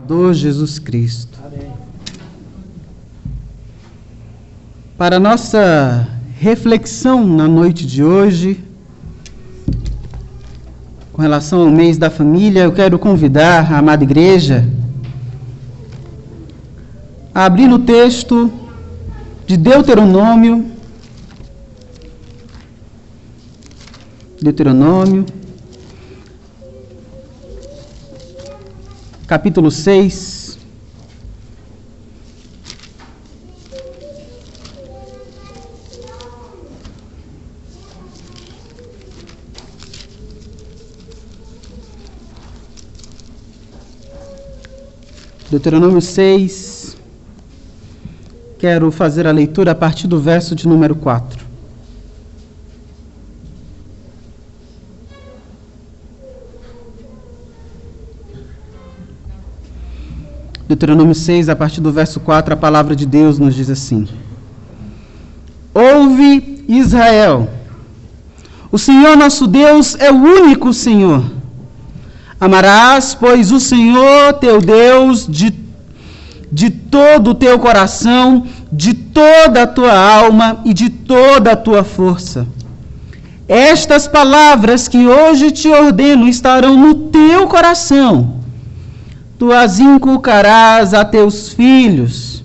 Salvador Jesus Cristo. Amém. Para a nossa reflexão na noite de hoje, com relação ao mês da família, eu quero convidar a amada igreja a abrir no texto de Deuteronômio, capítulo 6, Deuteronômio 6, quero fazer a leitura a partir do verso de número 4. Deuteronômio 6, a partir do verso 4, a palavra de Deus nos diz assim: Ouve, Israel, o Senhor nosso Deus é o único Senhor. Amarás, pois, o Senhor teu Deus de todo o teu coração, de toda a tua alma e de toda a tua força. Estas palavras que hoje te ordeno estarão no teu coração. Tu as inculcarás a teus filhos,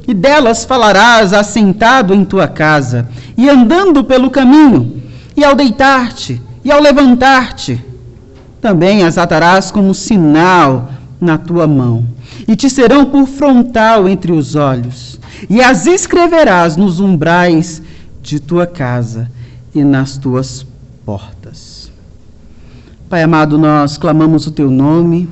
e delas falarás assentado em tua casa, e andando pelo caminho, e ao deitar-te, e ao levantar-te. Também as atarás como sinal na tua mão, e te serão por frontal entre os olhos, e as escreverás nos umbrais de tua casa e nas tuas portas. Pai amado, nós clamamos o teu nome,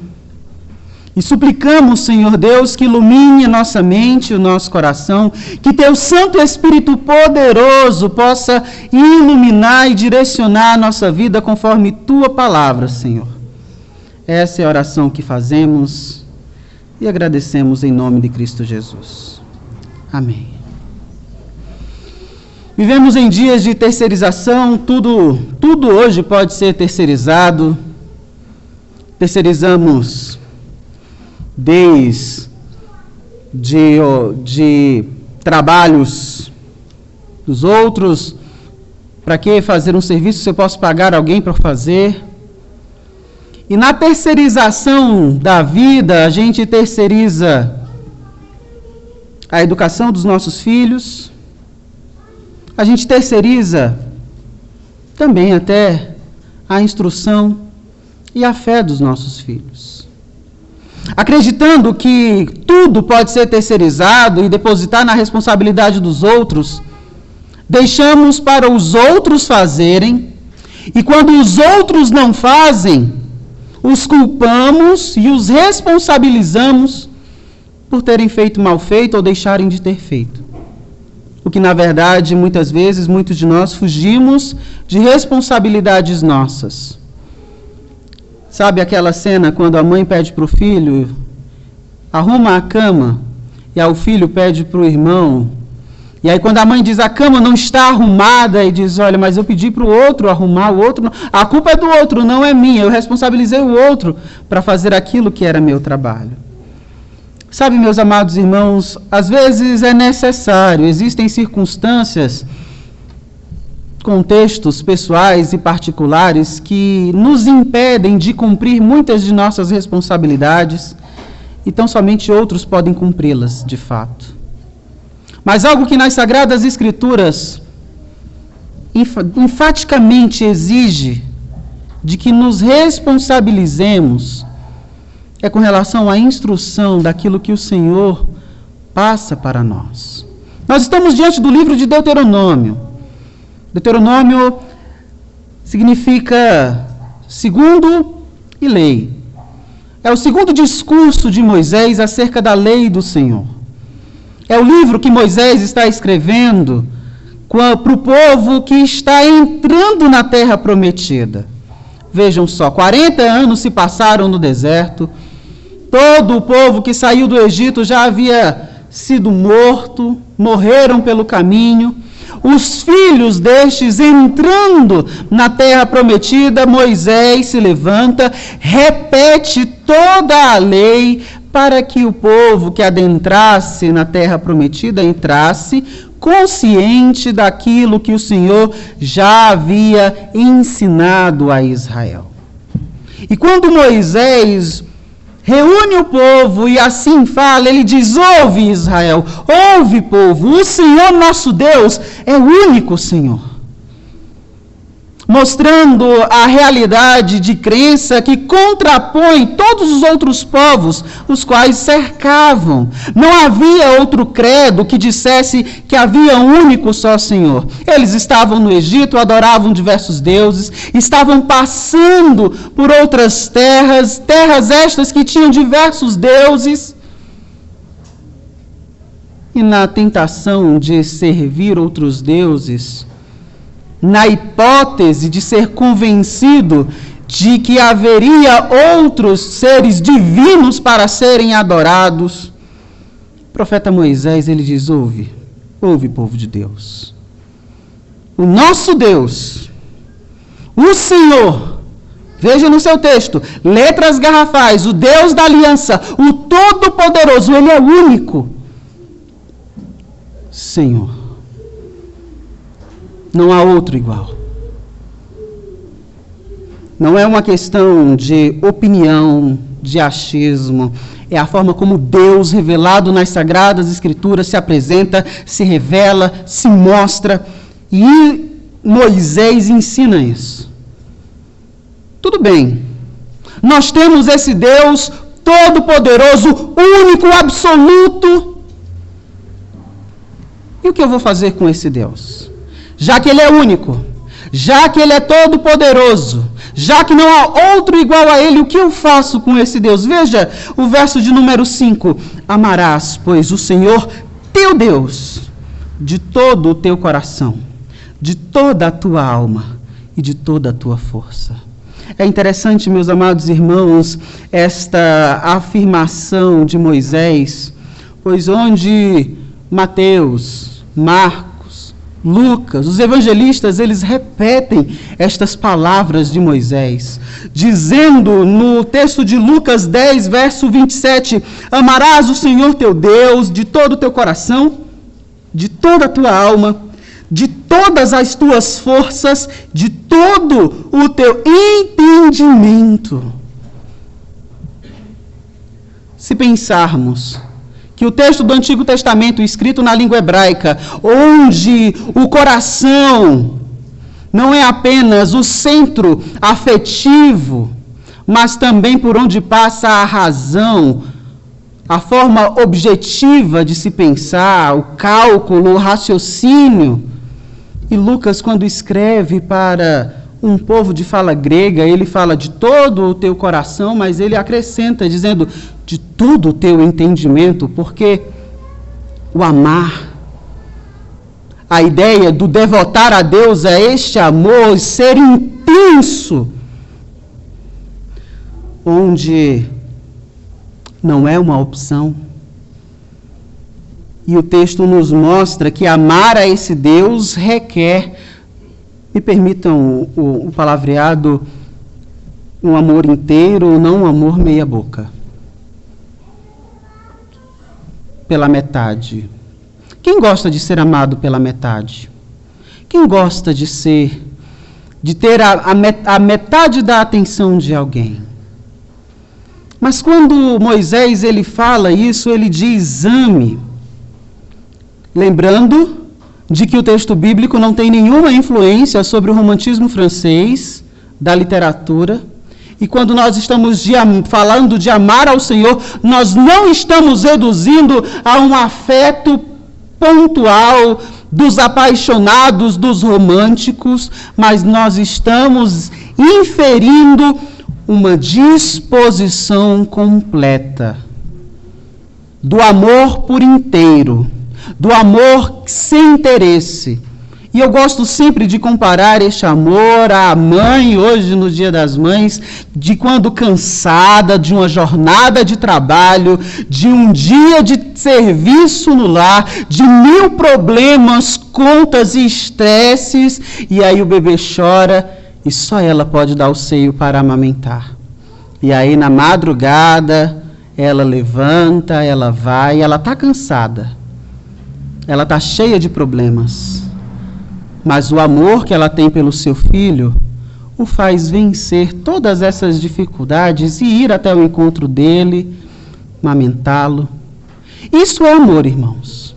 e suplicamos, Senhor Deus, que ilumine a nossa mente e o nosso coração, que teu Santo Espírito poderoso possa iluminar e direcionar a nossa vida conforme tua palavra, Senhor. Essa é a oração que fazemos e agradecemos em nome de Cristo Jesus. Amém. Vivemos em dias de terceirização, tudo hoje pode ser terceirizado. Terceirizamos desde de trabalhos dos outros. Para que fazer um serviço se eu posso pagar alguém para fazer? E na terceirização da vida, a gente terceiriza a educação dos nossos filhos, a gente terceiriza também até a instrução e a fé dos nossos filhos. Acreditando que tudo pode ser terceirizado e depositar na responsabilidade dos outros, deixamos para os outros fazerem, e quando os outros não fazem, os culpamos e os responsabilizamos por terem feito mal feito ou deixarem de ter feito. O que, na verdade, muitas vezes, muitos de nós fugimos de responsabilidades nossas. Sabe aquela cena quando a mãe pede para o filho, arruma a cama, e aí o filho pede para o irmão, e aí quando a mãe diz, a cama não está arrumada, e diz, olha, mas eu pedi para o outro arrumar, o outro não. A culpa é do outro, não é minha, eu responsabilizei o outro para fazer aquilo que era meu trabalho. Sabe, meus amados irmãos, às vezes é necessário, existem circunstâncias, contextos pessoais e particulares que nos impedem de cumprir muitas de nossas responsabilidades, então somente outros podem cumpri-las de fato. Mas algo que nas Sagradas Escrituras enfaticamente exige de que nos responsabilizemos é com relação à instrução daquilo que o Senhor passa para nós. Nós estamos diante do livro de Deuteronômio. Deuteronômio significa segundo e lei. É o segundo discurso de Moisés acerca da lei do Senhor. É o livro que Moisés está escrevendo para o povo que está entrando na terra prometida. Vejam só, 40 anos se passaram no deserto, todo o povo que saiu do Egito já havia sido morto, morreram pelo caminho. Os filhos destes entrando na terra prometida, Moisés se levanta, repete toda a lei para que o povo que adentrasse na terra prometida entrasse consciente daquilo que o Senhor já havia ensinado a Israel. E quando Moisés reúne o povo e assim fala, ele diz: ouve, Israel, ouve, povo, o Senhor nosso Deus é o único Senhor. Mostrando a realidade de crença que contrapõe todos os outros povos, os quais cercavam. Não havia outro credo que dissesse que havia um único só Senhor. Eles estavam no Egito, adoravam diversos deuses, estavam passando por outras terras, terras estas que tinham diversos deuses. E na tentação de servir outros deuses, na hipótese de ser convencido de que haveria outros seres divinos para serem adorados, o profeta Moisés, ele diz: ouve, povo de Deus. O nosso Deus, o Senhor, veja no seu texto, letras garrafais, o Deus da aliança, o Todo-Poderoso, ele é o único Senhor. Não há outro igual. Não é uma questão de opinião, de achismo. É a forma como Deus, revelado nas Sagradas Escrituras, se apresenta, se revela, se mostra. E Moisés ensina isso. Tudo bem. Nós temos esse Deus todo-poderoso, único, absoluto. E o que eu vou fazer com esse Deus? Já que ele é único, já que ele é todo poderoso, já que não há outro igual a ele, o que eu faço com esse Deus? Veja o verso de número 5. Amarás, pois, o Senhor teu Deus de todo o teu coração, de toda a tua alma e de toda a tua força. É interessante, meus amados irmãos, esta afirmação de Moisés, pois onde Mateus, Marcos, Lucas, os evangelistas, eles repetem estas palavras de Moisés, dizendo no texto de Lucas 10, verso 27, amarás o Senhor teu Deus de todo o teu coração, de toda a tua alma, de todas as tuas forças, de todo o teu entendimento. Se pensarmos que o texto do Antigo Testamento, escrito na língua hebraica, onde o coração não é apenas o centro afetivo, mas também por onde passa a razão, a forma objetiva de se pensar, o cálculo, o raciocínio. E Lucas, quando escreve para um povo de fala grega, ele fala de todo o teu coração, mas ele acrescenta dizendo de todo o teu entendimento, porque o amar, a ideia do devotar a Deus é este amor, ser intenso, onde não é uma opção. E o texto nos mostra que amar a esse Deus requer, me permitam o palavreado, um amor inteiro, não um amor meia boca. Pela metade. Quem gosta de ser amado pela metade? Quem gosta de ter a metade da atenção de alguém? Mas quando Moisés ele fala isso, ele diz ame. Lembrando de que o texto bíblico não tem nenhuma influência sobre o romantismo francês, da literatura. E quando nós estamos falando de amar ao Senhor, nós não estamos reduzindo a um afeto pontual dos apaixonados, dos românticos, mas nós estamos inferindo uma disposição completa do amor por inteiro, do amor sem interesse. E eu gosto sempre de comparar este amor à mãe, hoje no Dia das Mães, de quando cansada de uma jornada de trabalho, de um dia de serviço no lar, de 1000 problemas, contas e estresses, e aí o bebê chora e só ela pode dar o seio para amamentar. E aí na madrugada ela levanta, ela vai, ela está cansada, ela está cheia de problemas, mas o amor que ela tem pelo seu filho o faz vencer todas essas dificuldades e ir até o encontro dele, amamentá-lo. Isso é amor, irmãos.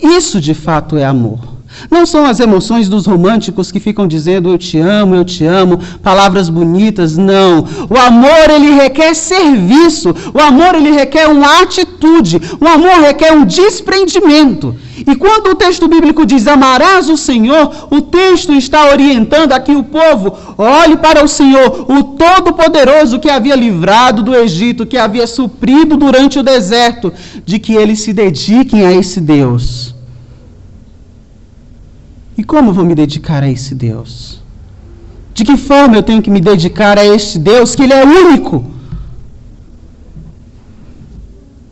Isso de fato é amor. Não são as emoções dos românticos que ficam dizendo eu te amo, palavras bonitas, não. O amor, ele requer serviço, o amor, ele requer uma atitude, o amor requer um desprendimento. E quando o texto bíblico diz amarás o Senhor, o texto está orientando aqui o povo, olhe para o Senhor, o Todo-Poderoso que havia livrado do Egito, que havia suprido durante o deserto, de que eles se dediquem a esse Deus. E como vou me dedicar a esse Deus? De que forma eu tenho que me dedicar a este Deus, que Ele é único?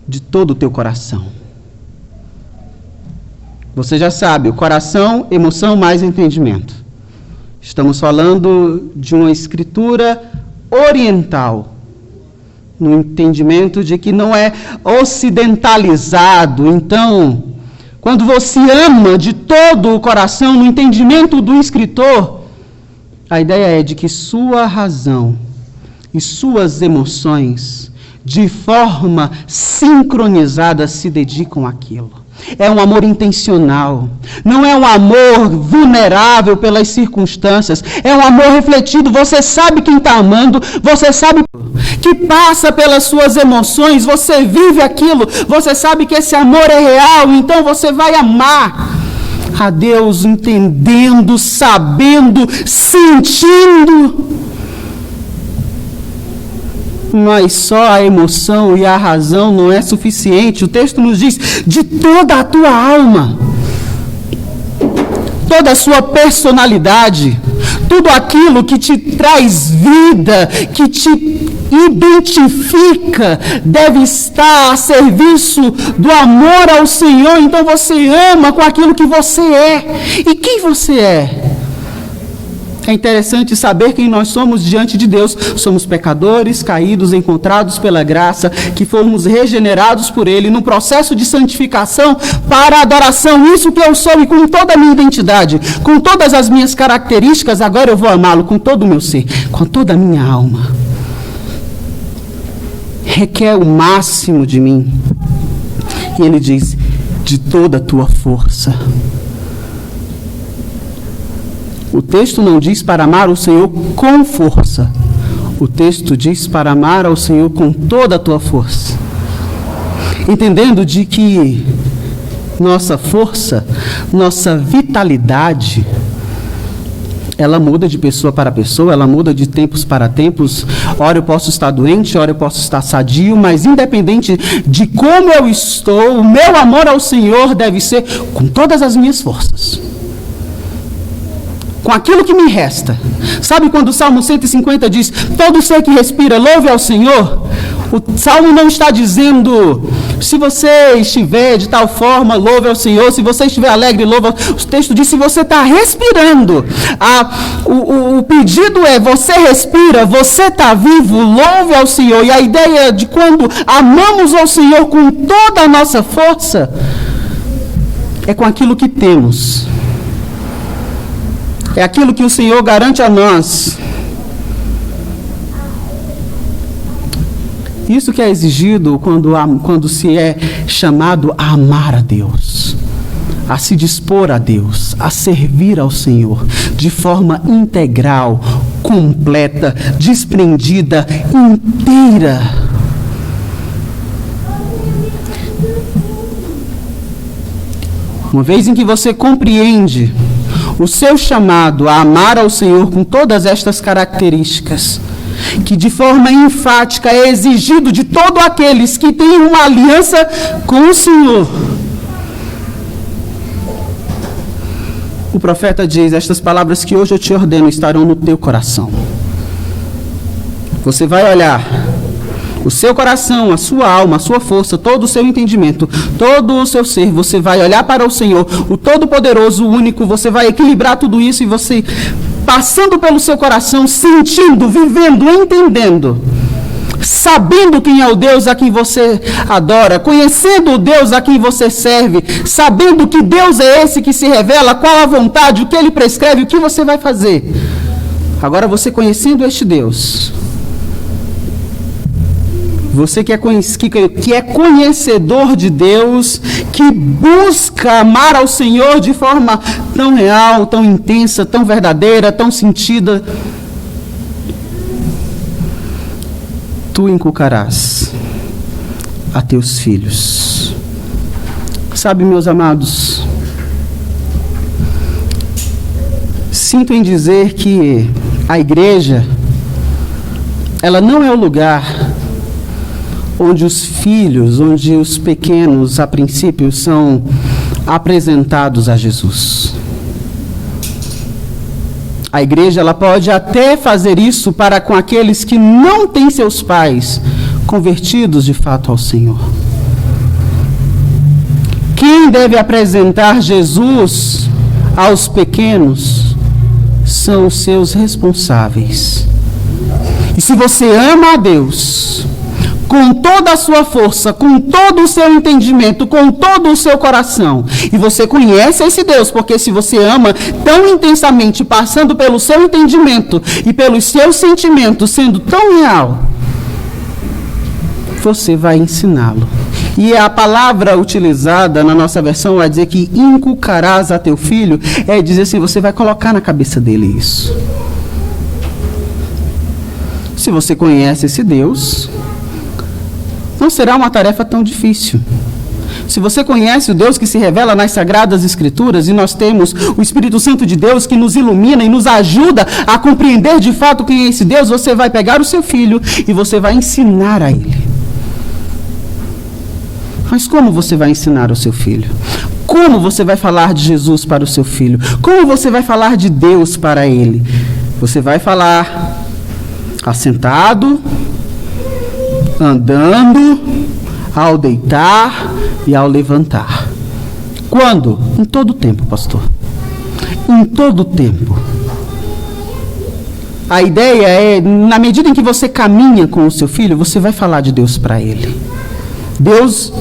De todo o teu coração. Você já sabe, o coração, emoção mais entendimento. Estamos falando de uma escritura oriental, no entendimento de que não é ocidentalizado. Então, quando você ama de todo o coração, no entendimento do escritor, a ideia é de que sua razão e suas emoções, de forma sincronizada, se dedicam àquilo. É um amor intencional, não é um amor vulnerável pelas circunstâncias, é um amor refletido. Você sabe quem está amando, você sabe que passa pelas suas emoções, você vive aquilo, você sabe que esse amor é real, então você vai amar a Deus entendendo, sabendo, sentindo. Mas só a emoção e a razão não é suficiente. O texto nos diz, de toda a tua alma, toda a sua personalidade, tudo aquilo que te traz vida, que te identifica, deve estar a serviço do amor ao Senhor. Então você ama com aquilo que você é. E quem você é? É interessante saber quem nós somos diante de Deus. Somos pecadores, caídos, encontrados pela graça, que fomos regenerados por Ele, no processo de santificação para a adoração. Isso que eu sou, e com toda a minha identidade, com todas as minhas características, agora eu vou amá-lo com todo o meu ser, com toda a minha alma. Requer o máximo de mim. E Ele diz, de toda a tua força. O texto não diz para amar o Senhor com força. O texto diz para amar ao Senhor com toda a tua força. Entendendo de que nossa força, nossa vitalidade, ela muda de pessoa para pessoa, ela muda de tempos para tempos. Ora eu posso estar doente, ora eu posso estar sadio, mas independente de como eu estou, o meu amor ao Senhor deve ser com todas as minhas forças. Com aquilo que me resta. Sabe quando o Salmo 150 diz, todo ser que respira, louve ao Senhor? O Salmo não está dizendo, se você estiver de tal forma, louve ao Senhor. Se você estiver alegre, louve ao Senhor. O texto diz, se você está respirando. O pedido é, você respira, você está vivo, louve ao Senhor. E a ideia de quando amamos ao Senhor com toda a nossa força, é com aquilo que temos. É aquilo que o Senhor garante a nós. Isso que é exigido quando se é chamado a amar a Deus, a se dispor a Deus, a servir ao Senhor de forma integral, completa, desprendida, inteira. Uma vez em que você compreende o seu chamado a amar ao Senhor com todas estas características, que de forma enfática é exigido de todos aqueles que têm uma aliança com o Senhor. O profeta diz, estas palavras que hoje eu te ordeno estarão no teu coração. Você vai olhar o seu coração, a sua alma, a sua força, todo o seu entendimento, todo o seu ser, você vai olhar para o Senhor, o Todo-Poderoso, o único, você vai equilibrar tudo isso e você, passando pelo seu coração, sentindo, vivendo, entendendo, sabendo quem é o Deus a quem você adora, conhecendo o Deus a quem você serve, sabendo que Deus é esse que se revela, qual a vontade, o que Ele prescreve, o que você vai fazer. Agora você conhecendo este Deus, você que é conhecedor de Deus, que busca amar ao Senhor de forma tão real, tão intensa, tão verdadeira, tão sentida, tu inculcarás a teus filhos. Sabe, meus amados, sinto em dizer que a igreja, ela não é o lugar onde os filhos, onde os pequenos, a princípio, são apresentados a Jesus. A igreja, ela pode até fazer isso para com aqueles que não têm seus pais convertidos de fato ao Senhor. Quem deve apresentar Jesus aos pequenos são os seus responsáveis. E se você ama a Deus com toda a sua força, com todo o seu entendimento, com todo o seu coração, e você conhece esse Deus, porque se você ama tão intensamente, passando pelo seu entendimento e pelos seus sentimentos, sendo tão real, você vai ensiná-lo. E a palavra utilizada na nossa versão vai dizer que inculcarás a teu filho, é dizer assim, você vai colocar na cabeça dele isso. Se você conhece esse Deus, não será uma tarefa tão difícil. Se você conhece o Deus que se revela nas Sagradas Escrituras, e nós temos o Espírito Santo de Deus que nos ilumina e nos ajuda a compreender de fato quem é esse Deus, você vai pegar o seu filho e você vai ensinar a ele. Mas como você vai ensinar o seu filho? Como você vai falar de Jesus para o seu filho? Como você vai falar de Deus para ele? Você vai falar assentado, andando, ao deitar e ao levantar. Quando? Em todo tempo, pastor. Em todo tempo. A ideia é, na medida em que você caminha com o seu filho, você vai falar de Deus para ele. Deus,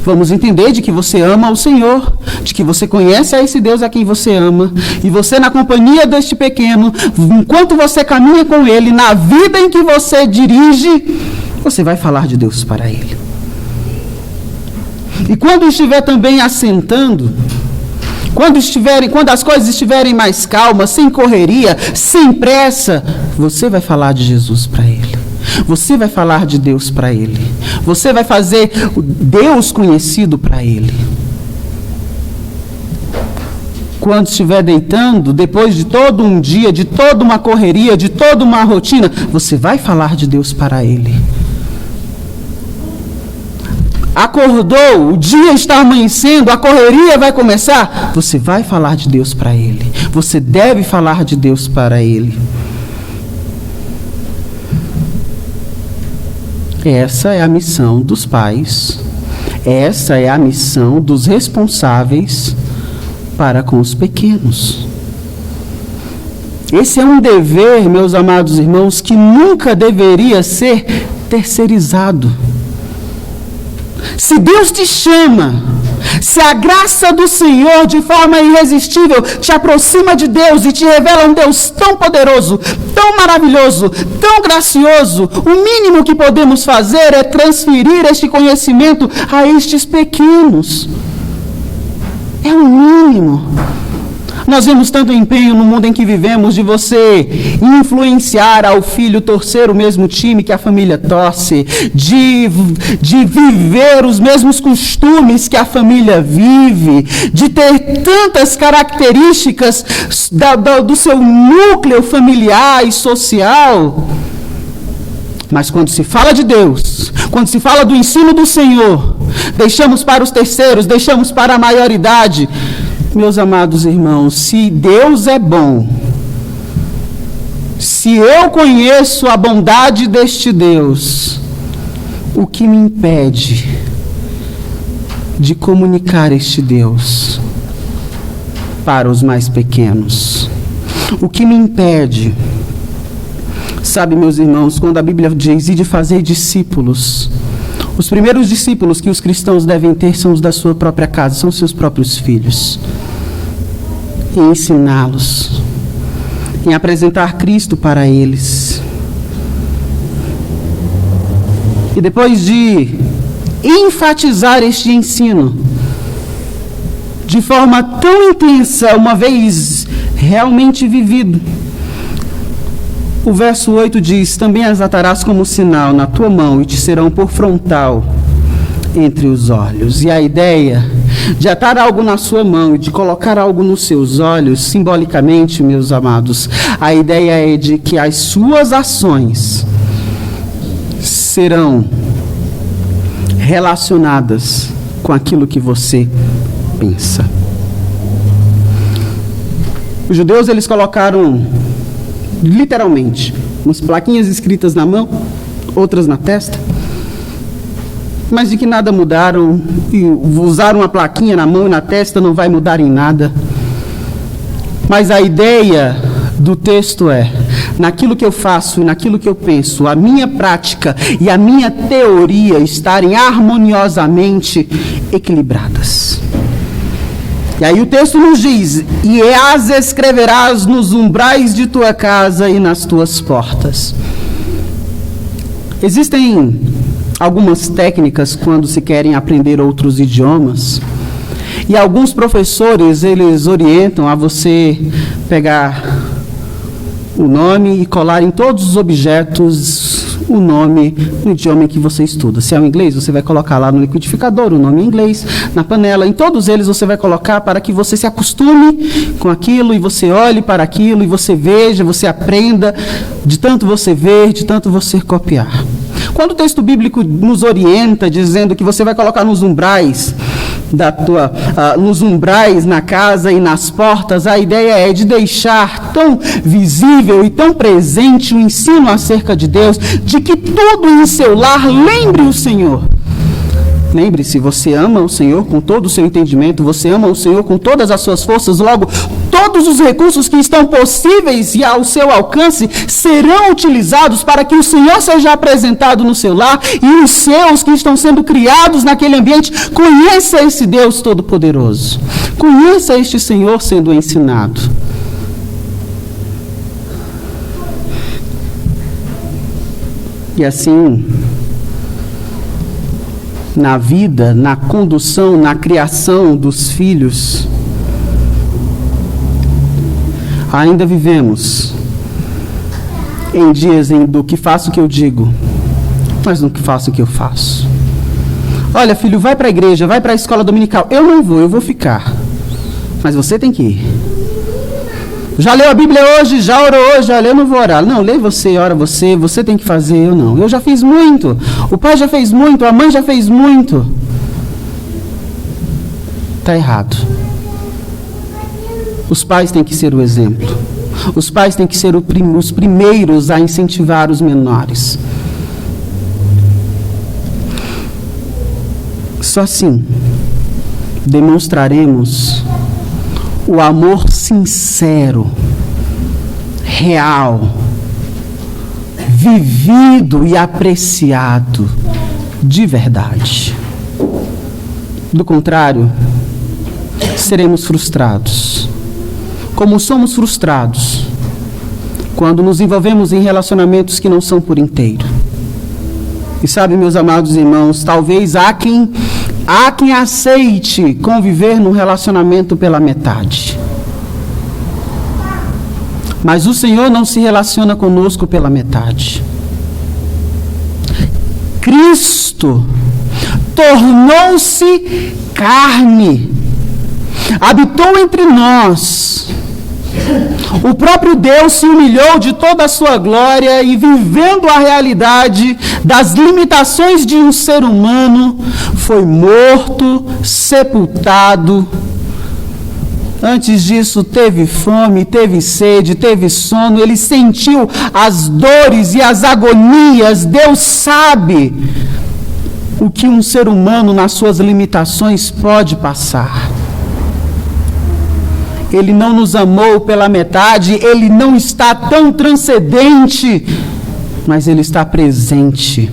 vamos entender de que você ama o Senhor, de que você conhece a esse Deus a quem você ama, e você na companhia deste pequeno, enquanto você caminha com ele, na vida em que você dirige, você vai falar de Deus para ele. E quando estiver também assentando, quando as coisas estiverem mais calmas, sem correria, sem pressa, você vai falar de Jesus para ele. Você vai falar de Deus para ele. Você vai fazer Deus conhecido para ele. Quando estiver deitando, depois de todo um dia, de toda uma correria, de toda uma rotina, você vai falar de Deus para ele. Acordou, o dia está amanhecendo, a correria vai começar, você vai falar de Deus para ele. Você deve falar de Deus para ele. Essa é a missão dos pais, essa é a missão dos responsáveis para com os pequenos. Esse é um dever, meus amados irmãos, que nunca deveria ser terceirizado. Se Deus te chama, se a graça do Senhor de forma irresistível te aproxima de Deus e te revela um Deus tão poderoso, tão maravilhoso, tão gracioso, o mínimo que podemos fazer é transferir este conhecimento a estes pequenos. É o mínimo. Nós vemos tanto empenho no mundo em que vivemos de você influenciar ao filho torcer o mesmo time que a família torce, de viver os mesmos costumes que a família vive, de ter tantas características do seu núcleo familiar e social. Mas quando se fala de Deus, quando se fala do ensino do Senhor, deixamos para os terceiros, deixamos para a maioridade. Meus amados irmãos, se Deus é bom, se eu conheço a bondade deste Deus, o que me impede de comunicar este Deus para os mais pequenos? O que me impede, Sabe, meus irmãos, quando a Bíblia diz de fazer discípulos, os primeiros discípulos que os cristãos devem ter são os da sua própria casa, são seus próprios filhos. E ensiná-los, em apresentar Cristo para eles. E depois de enfatizar este ensino de forma tão intensa, uma vez realmente vivido, o verso 8 diz: também as atarás como sinal na tua mão e te serão por frontal entre os olhos. E a ideia de atar algo na sua mão e de colocar algo nos seus olhos, simbolicamente, meus amados, a ideia é de que as suas ações serão relacionadas com aquilo que você pensa. Os judeus, eles colocaram literalmente umas plaquinhas escritas na mão, outras na testa, mas de que nada mudaram. E usar uma plaquinha na mão e na testa não vai mudar em nada. Mas a ideia do texto é: naquilo que eu faço e naquilo que eu penso, a minha prática e a minha teoria estarem harmoniosamente equilibradas. E aí o texto nos diz: e as escreverás nos umbrais de tua casa e nas tuas portas. Existem algumas técnicas quando se querem aprender outros idiomas. E alguns professores, eles orientam a você pegar o nome e colar em todos os objetos o nome no idioma que você estuda. Se é o inglês, você vai colocar lá no liquidificador o nome em inglês, na panela, em todos eles você vai colocar para que você se acostume com aquilo e você olhe para aquilo e você veja, você aprenda, de tanto você ver, de tanto você copiar. Quando o texto bíblico nos orienta dizendo que você vai colocar nos umbrais nos umbrais na casa e nas portas, a ideia é de deixar tão visível e tão presente o ensino acerca de Deus, de que tudo em seu lar lembre o Senhor. Lembre-se, você ama o Senhor com todo o seu entendimento, você ama o Senhor com todas as suas forças, logo, todos os recursos que estão possíveis e ao seu alcance serão utilizados para que o Senhor seja apresentado no seu lar e os seus que estão sendo criados naquele ambiente conheça esse Deus Todo-Poderoso, conheça este Senhor sendo ensinado. E assim, na vida, na condução, na criação dos filhos, ainda vivemos em dias do que faço o que eu digo, mas não que faço o que eu faço. Olha, filho, vai para a igreja, vai para a escola dominical. Eu não vou, eu vou ficar. Mas você tem que ir. Já leu a Bíblia hoje? Já orou hoje? Olha, eu não vou orar. Não, lê você, ora você, você tem que fazer, eu não. Eu já fiz muito. O pai já fez muito, a mãe já fez muito. Está errado. Os pais têm que ser o exemplo. Os pais têm que ser os primeiros a incentivar os menores. Só assim demonstraremos o amor sincero, real, vivido e apreciado de verdade. Do contrário, seremos frustrados. Como somos frustrados quando nos envolvemos em relacionamentos que não são por inteiro. E sabe, meus amados irmãos, talvez há quem aceite conviver num relacionamento pela metade. Mas o Senhor não se relaciona conosco pela metade. Cristo tornou-se carne, habitou entre nós. O próprio Deus se humilhou de toda a sua glória e, vivendo a realidade das limitações de um ser humano, foi morto, sepultado. Antes disso, teve fome, teve sede, teve sono, ele sentiu as dores e as agonias. Deus sabe o que um ser humano, nas suas limitações, pode passar. Ele não nos amou pela metade, ele não está tão transcendente mas Ele está presente.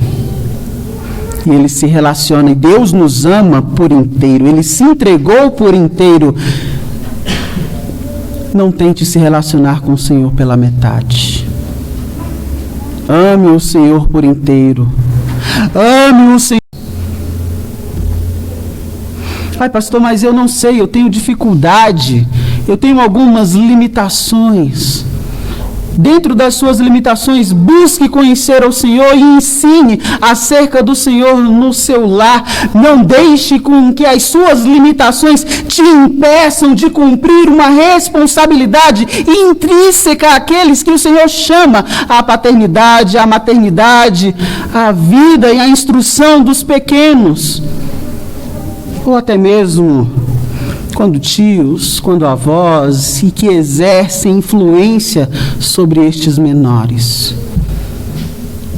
E Ele se relaciona, e Deus nos ama por inteiro, Ele se entregou por inteiro. Não tente se relacionar com o Senhor pela metade. Ame o Senhor por inteiro. Ame o Senhor. Ai, pastor, mas eu não sei, eu tenho dificuldade, eu tenho algumas limitações. Dentro das suas limitações, busque conhecer o Senhor e ensine acerca do Senhor no seu lar. Não deixe com que as suas limitações te impeçam de cumprir uma responsabilidade intrínseca àqueles que o Senhor chama à paternidade, à maternidade, à vida e à instrução dos pequenos. Ou até mesmo quando tios, quando avós, e que exercem influência sobre estes menores.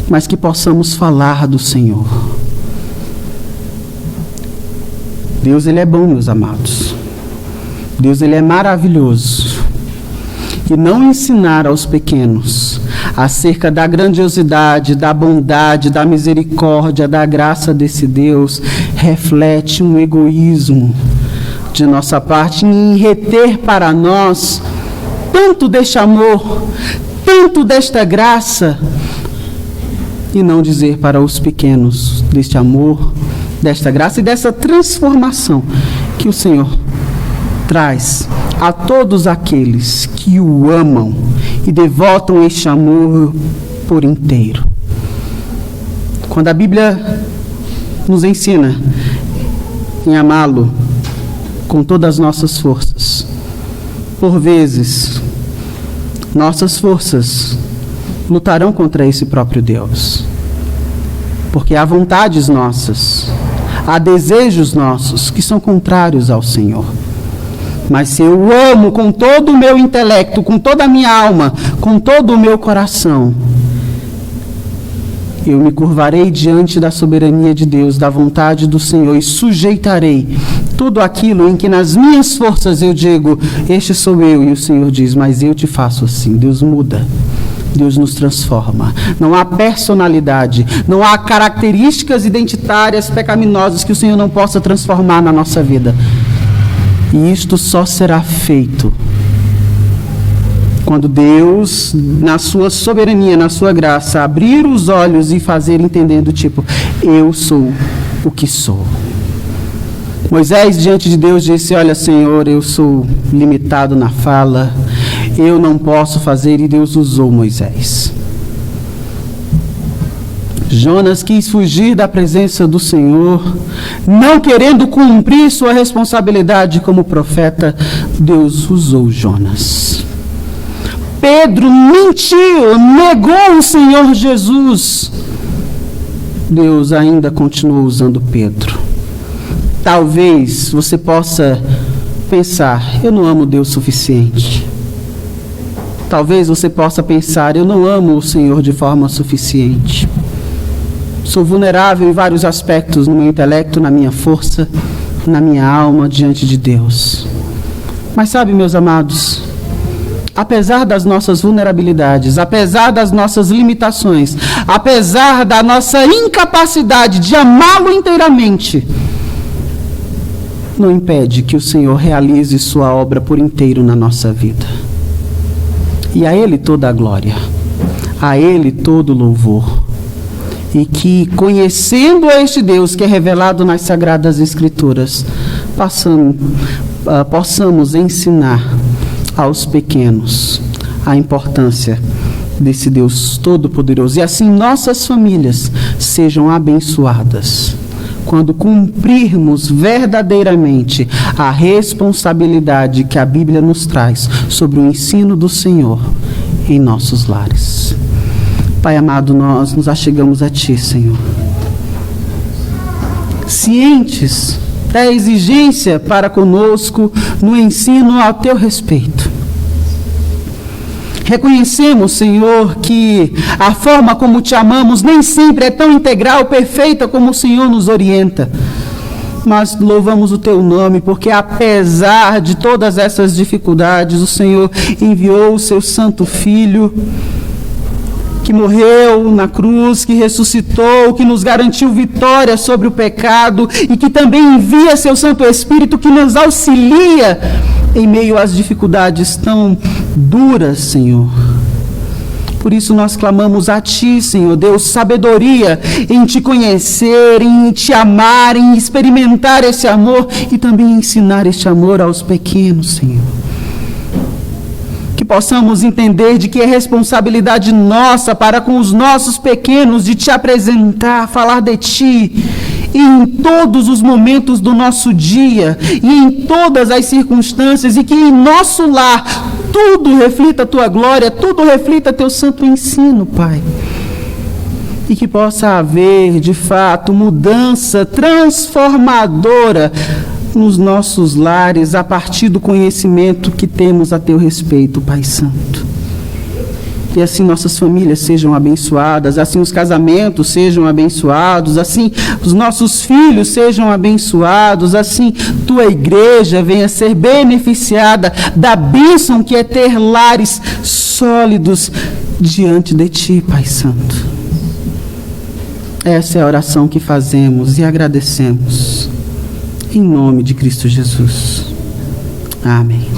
Mas que possamos falar do Senhor. Deus, Ele é bom, meus amados. Deus, Ele é maravilhoso. E não ensinar aos pequenos acerca da grandiosidade, da bondade, da misericórdia, da graça desse Deus, reflete um egoísmo de nossa parte em reter para nós tanto deste amor, tanto desta graça, e não dizer para os pequenos deste amor, desta graça e dessa transformação que o Senhor traz a todos aqueles que o amam e devotam este amor por inteiro. Quando a Bíblia nos ensina em amá-lo com todas as nossas forças, por vezes, nossas forças lutarão contra esse próprio Deus, porque há vontades nossas, há desejos nossos que são contrários ao Senhor. Mas se eu amo com todo o meu intelecto, com toda a minha alma, com todo o meu coração, eu me curvarei diante da soberania de Deus, da vontade do Senhor, e sujeitarei tudo aquilo em que nas minhas forças eu digo, este sou eu, e o Senhor diz, mas eu te faço assim. Deus muda, Deus nos transforma. Não há personalidade, não há características identitárias pecaminosas que o Senhor não possa transformar na nossa vida. E isto só será feito quando Deus, na sua soberania, na sua graça, abrir os olhos e fazer entendendo, tipo, eu sou o que sou. Moisés, diante de Deus, disse, olha, Senhor, eu sou limitado na fala, eu não posso fazer, e Deus usou Moisés. Jonas quis fugir da presença do Senhor, não querendo cumprir sua responsabilidade como profeta. Deus usou Jonas. Pedro mentiu, negou o Senhor Jesus. Deus ainda continuou usando Pedro. Talvez você possa pensar, eu não amo Deus o suficiente. Talvez você possa pensar, eu não amo o Senhor de forma suficiente. Sou vulnerável em vários aspectos, no meu intelecto, na minha força, na minha alma, diante de Deus. Mas sabe, meus amados, apesar das nossas vulnerabilidades, apesar das nossas limitações, apesar da nossa incapacidade de amá-lo inteiramente, não impede que o Senhor realize sua obra por inteiro na nossa vida. E a Ele toda a glória, a Ele todo o louvor. E que, conhecendo este Deus que é revelado nas Sagradas Escrituras, possamos ensinar aos pequenos a importância desse Deus Todo-Poderoso. E assim nossas famílias sejam abençoadas quando cumprirmos verdadeiramente a responsabilidade que a Bíblia nos traz sobre o ensino do Senhor em nossos lares. Pai amado, nós nos achegamos a Ti, Senhor, cientes da exigência para conosco no ensino ao Teu respeito. Reconhecemos, Senhor, que a forma como Te amamos nem sempre é tão integral, perfeita como o Senhor nos orienta. Mas louvamos o Teu nome, porque apesar de todas essas dificuldades, o Senhor enviou o Seu Santo Filho que morreu na cruz, que ressuscitou, que nos garantiu vitória sobre o pecado e que também envia seu Santo Espírito que nos auxilia em meio às dificuldades tão duras, Senhor. Por isso nós clamamos a Ti, Senhor Deus, sabedoria em Te conhecer, em Te amar, em experimentar esse amor e também ensinar este amor aos pequenos, Senhor. Que possamos entender de que é responsabilidade nossa para com os nossos pequenos de Te apresentar, falar de Ti, em todos os momentos do nosso dia e em todas as circunstâncias, e que em nosso lar tudo reflita a Tua glória, tudo reflita Teu santo ensino, Pai. E que possa haver, de fato, mudança transformadora nos nossos lares a partir do conhecimento que temos a Teu respeito, Pai Santo. E assim nossas famílias sejam abençoadas, assim os casamentos sejam abençoados, assim os nossos filhos sejam abençoados, assim Tua igreja venha ser beneficiada da bênção que é ter lares sólidos diante de Ti, Pai Santo. Essa é a oração que fazemos e agradecemos. Em nome de Cristo Jesus. Amém.